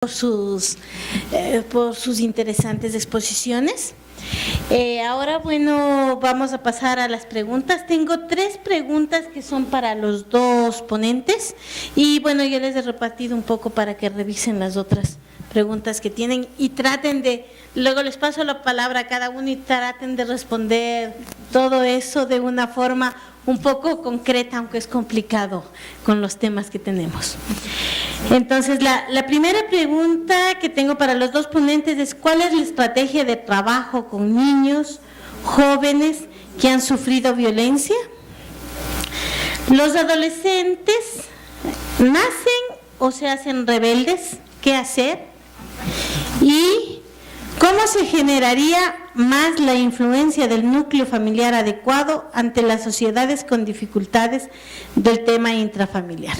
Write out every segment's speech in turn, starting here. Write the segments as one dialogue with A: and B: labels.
A: por sus interesantes exposiciones. Ahora, bueno, vamos a pasar a las preguntas. Tengo 3 preguntas que son para los 2 ponentes y bueno, yo les he repartido un poco para que revisen las otras preguntas que tienen y traten de, luego les paso la palabra a cada uno y traten de responder todo eso de una forma un poco concreta, aunque es complicado con los temas que tenemos. Entonces, la primera pregunta que tengo para los 2 ponentes es: ¿cuál es la estrategia de trabajo con niños, jóvenes que han sufrido violencia? ¿Los adolescentes nacen o se hacen rebeldes? ¿Qué hacer? ¿Y cómo se generaría más la influencia del núcleo familiar adecuado ante las sociedades con dificultades del tema intrafamiliar?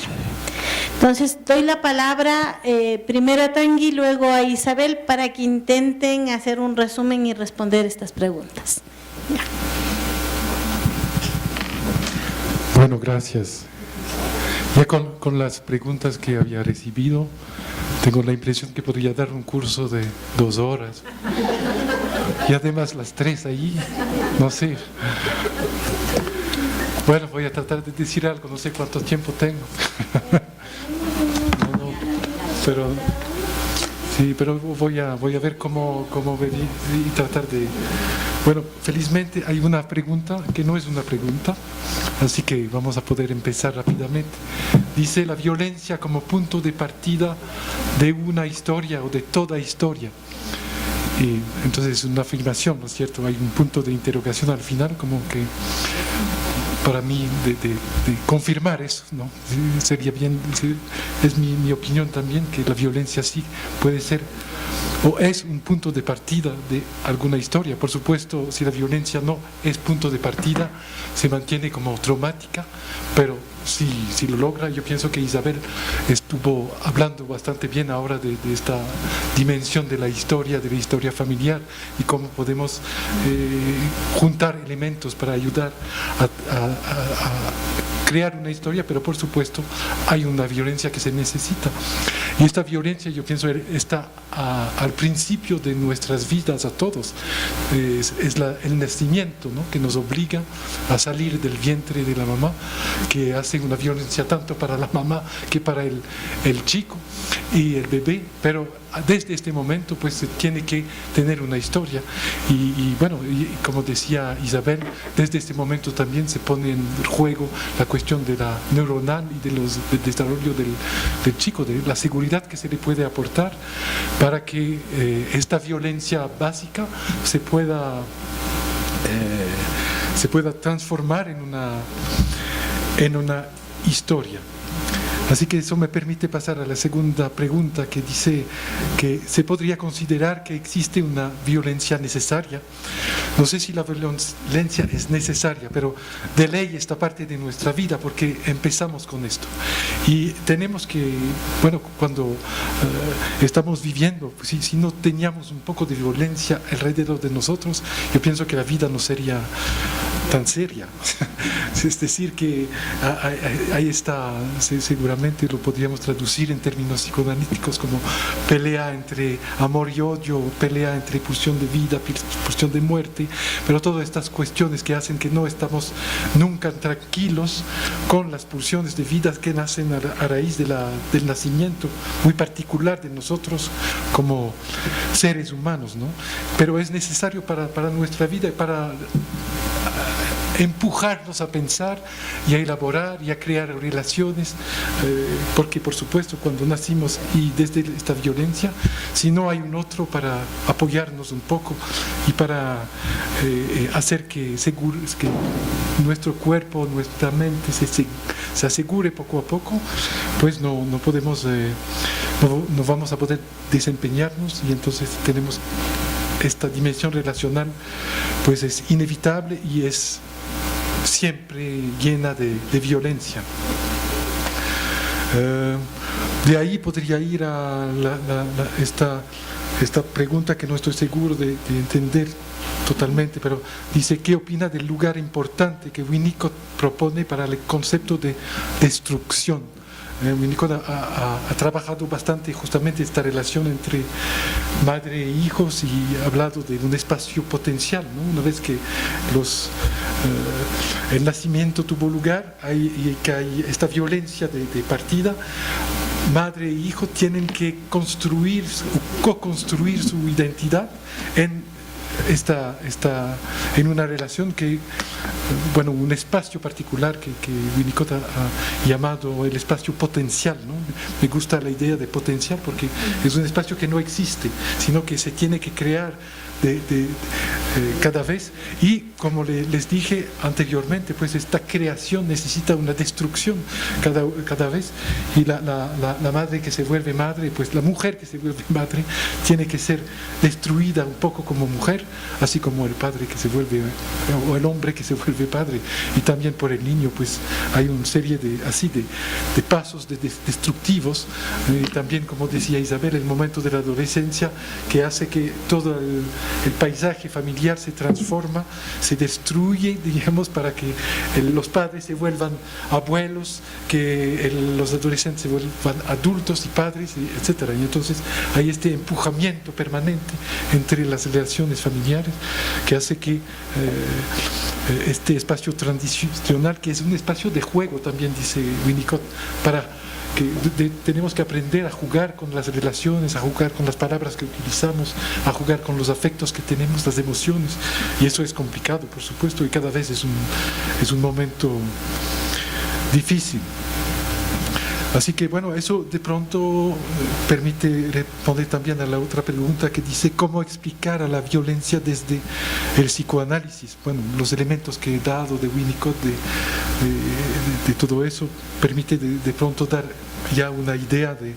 A: Entonces, doy la palabra primero a Tanguy, luego a Isabel, para que intenten hacer un resumen y responder estas preguntas. Ya.
B: Bueno, gracias. Ya con las preguntas que había recibido, tengo la impresión que podría dar un curso de 2 horas. Y además las 3 ahí, no sé. Bueno, voy a tratar de decir algo, no sé cuánto tiempo tengo. Pero sí, pero voy a ver cómo venir y tratar de... Bueno, felizmente hay una pregunta que no es una pregunta, así que vamos a poder empezar rápidamente. Dice: la violencia como punto de partida de una historia o de toda historia. Y entonces es una afirmación, ¿no es cierto? Hay un punto de interrogación al final, como que para mí de confirmar eso, ¿no? Sería bien, es mi opinión también, que la violencia sí puede ser o es un punto de partida de alguna historia. Por supuesto, si la violencia no es punto de partida, se mantiene como traumática, pero si lo logra, yo pienso que Isabel estuvo hablando bastante bien ahora de esta dimensión de la historia familiar y cómo podemos juntar elementos para ayudar a crear una historia, pero por supuesto hay una violencia que se necesita. Y esta violencia, yo pienso, está al principio de nuestras vidas a todos. Es el nacimiento, ¿no?, que nos obliga a salir del vientre de la mamá, que hace una violencia tanto para la mamá que para el chico y el bebé, pero desde este momento pues se tiene que tener una historia y bueno, y como decía Isabel, desde este momento también se pone en juego la cuestión de la neuronal y del desarrollo del chico, de la seguridad que se le puede aportar para que esta violencia básica se pueda transformar en una historia. Así que eso me permite pasar a la segunda pregunta, que dice que se podría considerar que existe una violencia necesaria. No sé si la violencia es necesaria, pero de ley está parte de nuestra vida porque empezamos con esto. Y tenemos que, bueno, cuando estamos viviendo, pues, si no teníamos un poco de violencia alrededor de nosotros, yo pienso que la vida no sería tan seria. Es decir, que ahí está, seguramente lo podríamos traducir en términos psicoanalíticos como pelea entre amor y odio, pelea entre pulsión de vida, pulsión de muerte, pero todas estas cuestiones que hacen que no estamos nunca tranquilos con las pulsiones de vida que nacen a raíz del nacimiento muy particular de nosotros como seres humanos, ¿no? Pero es necesario para nuestra vida y para empujarnos a pensar y a elaborar y a crear relaciones, porque por supuesto cuando nacimos y desde esta violencia, si no hay un otro para apoyarnos un poco y para hacer que nuestro cuerpo, nuestra mente se asegure poco a poco, pues no podemos, no vamos a poder desempeñarnos y entonces tenemos esta dimensión relacional, pues es inevitable y es siempre llena de violencia. De ahí podría ir a esta pregunta que no estoy seguro de entender totalmente, pero dice: ¿qué opina del lugar importante que Winnicott propone para el concepto de destrucción Winnicott ha trabajado bastante justamente esta relación entre madre e hijos y ha hablado de un espacio potencial, ¿no? Una vez que el nacimiento tuvo lugar y que hay esta violencia de partida, madre e hijo tienen que construir o co-construir su identidad en una relación que, bueno, un espacio particular que Winnicott ha llamado el espacio potencial, ¿no? Me gusta la idea de potencial porque es un espacio que no existe, sino que se tiene que crear cada vez, y como les dije anteriormente, pues esta creación necesita una destrucción cada vez, y la madre que se vuelve madre, pues la mujer que se vuelve madre tiene que ser destruida un poco como mujer, así como el padre que se vuelve, o el hombre que se vuelve padre, y también por el niño, pues hay una serie de pasos destructivos, también como decía Isabel, el momento de la adolescencia que hace que todo el paisaje familiar se transforma, se destruye, digamos, para que los padres se vuelvan abuelos, que los adolescentes se vuelvan adultos y padres, etc. Y entonces hay este empujamiento permanente entre las relaciones familiares que hace que este espacio transicional, que es un espacio de juego también, dice Winnicott, tenemos que aprender a jugar con las relaciones, a jugar con las palabras que utilizamos, a jugar con los afectos que tenemos, las emociones, y eso es complicado, por supuesto, y cada vez es un momento difícil. Así que bueno, eso de pronto permite responder también a la otra pregunta que dice ¿cómo explicar a la violencia desde el psicoanálisis? Bueno, los elementos que he dado de Winnicott, de todo eso, permite de pronto dar ya una idea de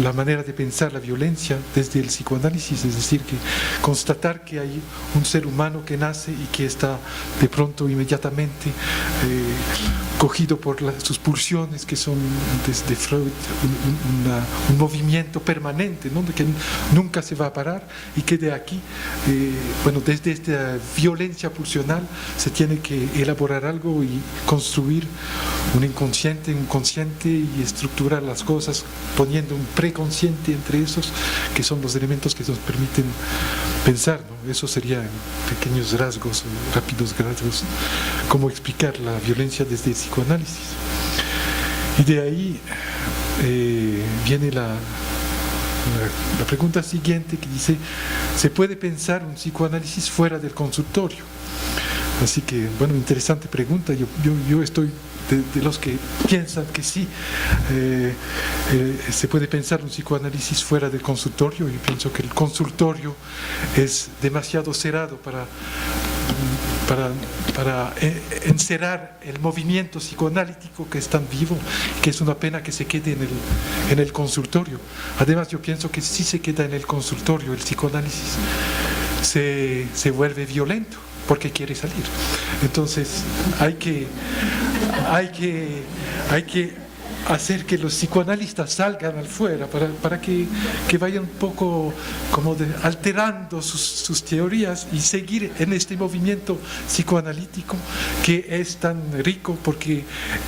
B: la manera de pensar la violencia desde el psicoanálisis, es decir, que constatar que hay un ser humano que nace y que está de pronto inmediatamente cogido por sus pulsiones, que son desde Freud un movimiento permanente, ¿no? Que nunca se va a parar, y que de aquí, desde esta violencia pulsional se tiene que elaborar algo y construir un inconsciente, un consciente, y estructurar las cosas poniendo un preconsciente entre esos, que son los elementos que nos permiten pensar, ¿no? Eso sería en pequeños rasgos, rápidos rasgos, cómo explicar la violencia desde el psicoanálisis. Y de ahí viene la pregunta siguiente, que dice: ¿se puede pensar un psicoanálisis fuera del consultorio? Así que, bueno, interesante pregunta. Yo estoy de los que piensan que sí, se puede pensar un psicoanálisis fuera del consultorio. Yo pienso que el consultorio es demasiado cerrado para encerrar el movimiento psicoanalítico que es tan vivo, que es una pena que se quede en el consultorio. Además, yo pienso que si se queda en el consultorio, el psicoanálisis se vuelve violento porque quiere salir. Entonces hay que hacer que los psicoanalistas salgan afuera para que vayan un poco como alterando sus teorías y seguir en este movimiento psicoanalítico que es tan rico, porque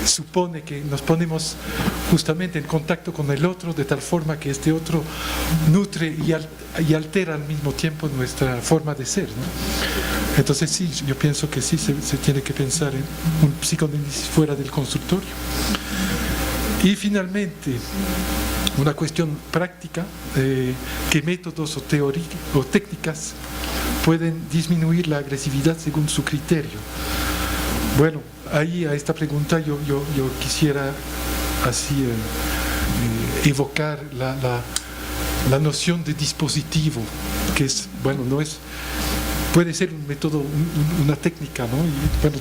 B: supone que nos ponemos justamente en contacto con el otro de tal forma que este otro nutre y altera al mismo tiempo nuestra forma de ser, ¿no? Entonces sí, yo pienso que sí se tiene que pensar en un psicoanálisis fuera del consultorio. Y finalmente, una cuestión práctica, ¿qué métodos o técnicas pueden disminuir la agresividad según su criterio? Bueno, ahí a esta pregunta yo quisiera así evocar la noción de dispositivo, que es, bueno, no es, puede ser un método, una técnica, ¿no? Y bueno,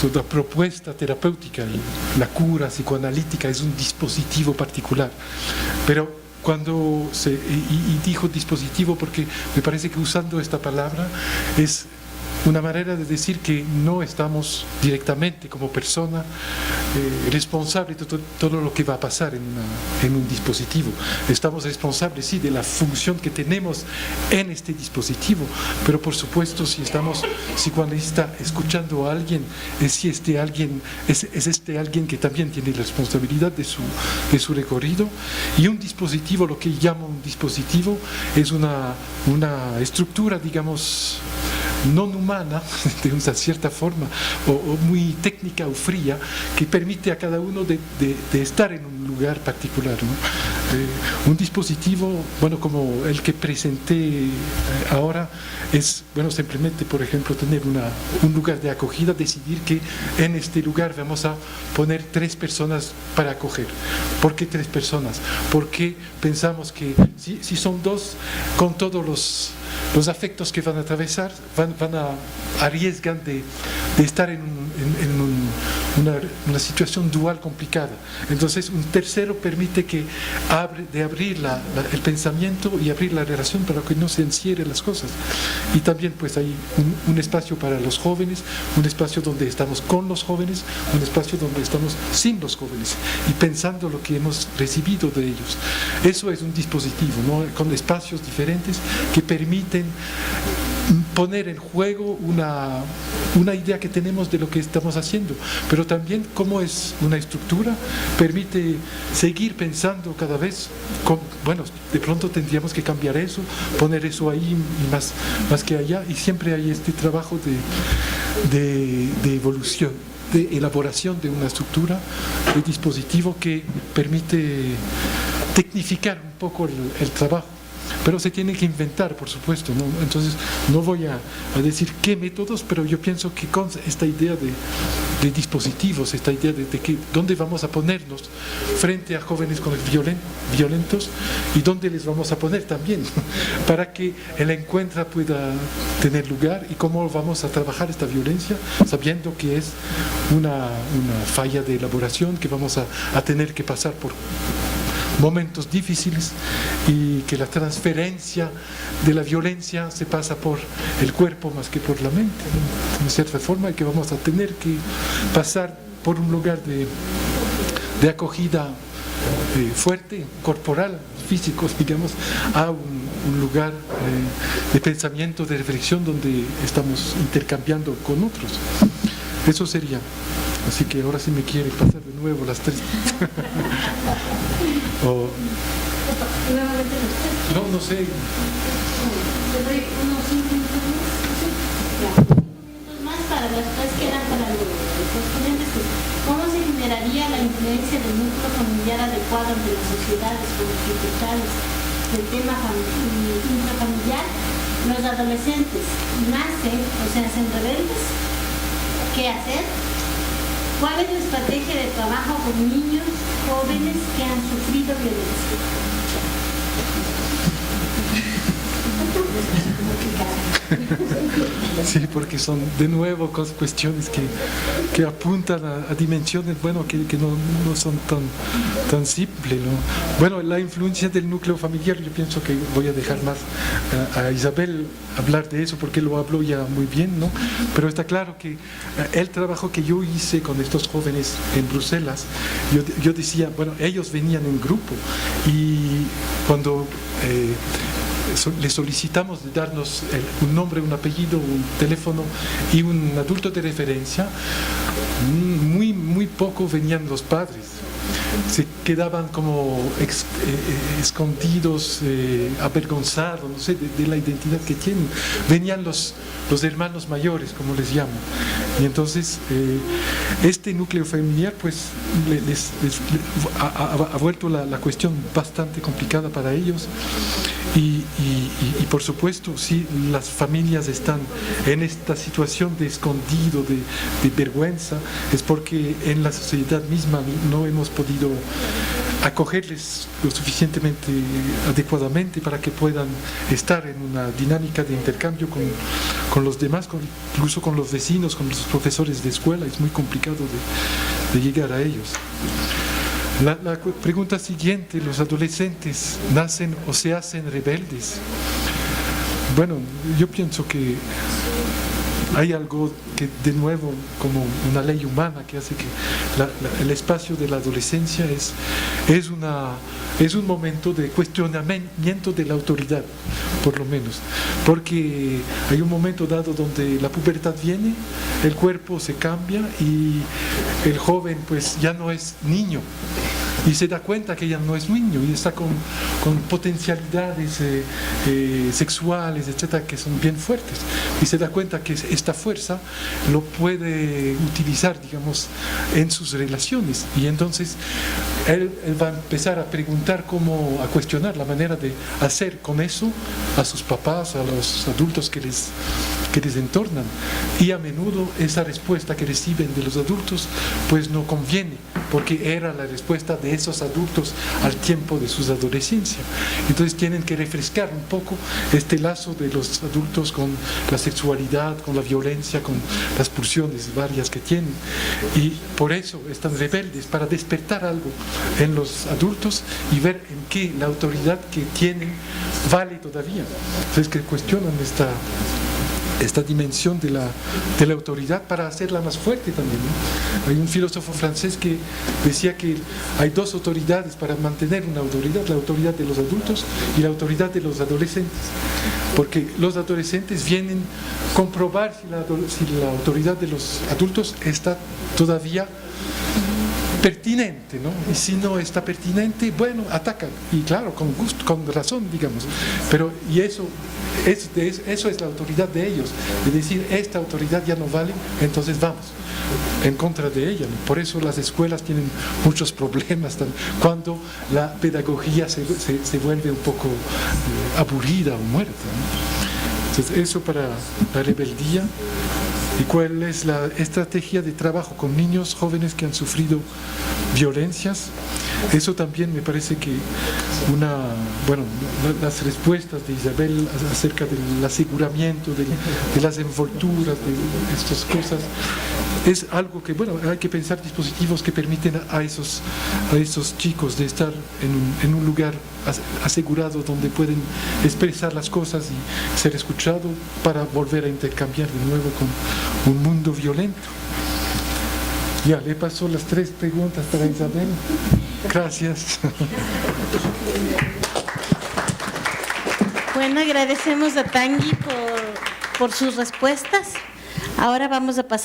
B: toda propuesta terapéutica y la cura psicoanalítica es un dispositivo particular, pero cuando y dijo dispositivo porque me parece que usando esta palabra es una manera de decir que no estamos directamente como persona responsables de todo lo que va a pasar en un dispositivo. Estamos responsables, sí, de la función que tenemos en este dispositivo, pero por supuesto si cuando está escuchando a alguien, es este alguien que también tiene la responsabilidad de su recorrido. Y un dispositivo, lo que llamo un dispositivo, es una estructura, digamos, no humana, de una cierta forma, o muy técnica o fría, que permite a cada uno de estar en un lugar particular, ¿no? Un dispositivo, bueno, como el que presenté ahora, es, bueno, simplemente, por ejemplo, tener un lugar de acogida, decidir que en este lugar vamos a poner 3 personas para acoger. ¿Por qué 3 personas? Porque pensamos que si son 2, con todos los afectos que van a atravesar, arriesgan de estar en una situación dual complicada. Entonces, un tercero permite abrir el pensamiento y abrir la relación para que no se encierren las cosas. Y también pues hay un espacio para los jóvenes, un espacio donde estamos con los jóvenes, un espacio donde estamos sin los jóvenes y pensando lo que hemos recibido de ellos. Eso es un dispositivo, ¿no? Con espacios diferentes que permiten poner en juego una idea que tenemos de lo que estamos haciendo, pero también cómo es una estructura, permite seguir pensando cada vez, bueno, de pronto tendríamos que cambiar eso, poner eso ahí y más que allá, y siempre hay este trabajo de evolución, de elaboración de una estructura, de dispositivo que permite tecnificar un poco el trabajo. Pero se tiene que inventar, por supuesto, ¿no? Entonces no voy a decir qué métodos, pero yo pienso que con esta idea de dispositivos, esta idea de que dónde vamos a ponernos frente a jóvenes violentos y dónde les vamos a poner también para que el encuentro pueda tener lugar, y cómo vamos a trabajar esta violencia sabiendo que es una falla de elaboración, que vamos a tener que pasar por momentos difíciles y que la transferencia de la violencia se pasa por el cuerpo más que por la mente, ¿no? De cierta forma, y que vamos a tener que pasar por un lugar de acogida fuerte, corporal, físico, digamos, a un lugar de pensamiento, de reflexión, donde estamos intercambiando con otros. Eso sería. Así que ahora sí me quiere pasar de nuevo las 3. No sé.
A: Más para las 3 que eran para los ponentes. ¿Cómo se generaría la influencia del núcleo familiar adecuado ante las sociedades con dificultades del tema intrafamiliar? Los adolescentes nacen, o sea, hacen rebeldes. ¿Qué hacer? ¿Cuál es la estrategia de trabajo con niños jóvenes que han sufrido violencia?
B: Sí, porque son de nuevo cuestiones que apuntan a dimensiones, bueno, que no son tan simples, ¿no? Bueno, la influencia del núcleo familiar, yo pienso que voy a dejar más a Isabel hablar de eso, porque lo habló ya muy bien, ¿no? Pero está claro que el trabajo que yo hice con estos jóvenes en Bruselas, yo decía, bueno, ellos venían en grupo, y cuando les solicitamos de darnos un nombre, un apellido, un teléfono y un adulto de referencia, muy poco venían los padres. Se quedaban como escondidos, avergonzados, no sé, de la identidad que tienen. Venían los hermanos mayores, como les llamo. Y entonces este núcleo familiar pues ha vuelto la cuestión bastante complicada para ellos. Y por supuesto, si las familias están en esta situación de escondido, de vergüenza, es porque en la sociedad misma no hemos podido acogerles lo suficientemente adecuadamente para que puedan estar en una dinámica de intercambio con los demás, incluso con los vecinos, con los profesores de escuela. Es muy complicado de llegar a ellos. La pregunta siguiente: ¿los adolescentes nacen o se hacen rebeldes? Bueno, yo pienso que hay algo que de nuevo, como una ley humana que hace que el espacio de la adolescencia es un momento de cuestionamiento de la autoridad, por lo menos, porque hay un momento dado donde la pubertad viene, el cuerpo se cambia y el joven pues ya no es niño y se da cuenta que ya no es niño y está con potencialidades sexuales, etcétera, que son bien fuertes, y se da cuenta que esta fuerza lo puede utilizar, digamos, en sus relaciones, y entonces él va a empezar a preguntar a cuestionar la manera de hacer con eso a sus papás, a los adultos que les entornan, y a menudo esa respuesta que reciben de los adultos pues no conviene, porque era la respuesta de esos adultos al tiempo de su adolescencia. Entonces tienen que refrescar un poco este lazo de los adultos con la sexualidad, con la violencia, con las pulsiones varias que tienen, y por eso están rebeldes, para despertar algo en los adultos y ver en qué la autoridad que tienen vale todavía. Entonces que cuestionan esta dimensión de la autoridad para hacerla más fuerte también, ¿no? Hay un filósofo francés que decía que hay dos autoridades para mantener una autoridad: la autoridad de los adultos y la autoridad de los adolescentes, porque los adolescentes vienen a comprobar si la autoridad de los adultos está todavía pertinente, ¿no? Y si no está pertinente, bueno, atacan, y claro, con gusto, con razón, digamos, pero y eso es la autoridad de ellos, de decir, esta autoridad ya no vale, entonces vamos en contra de ella, ¿no? Por eso las escuelas tienen muchos problemas cuando la pedagogía se vuelve un poco aburrida o muerta, ¿no? Entonces eso para la rebeldía. ¿Y cuál es la estrategia de trabajo con niños jóvenes que han sufrido violencias? Eso también me parece que las respuestas de Isabel acerca del aseguramiento, de las envolturas, de estas cosas, es algo que, hay que pensar dispositivos que permiten a esos chicos de estar en un lugar asegurado donde pueden expresar las cosas y ser escuchado, para volver a intercambiar de nuevo con un mundo violento. Ya, le paso las 3 preguntas para Isabel. Gracias.
A: Bueno, agradecemos a Tanguy por sus respuestas. Ahora vamos a pasar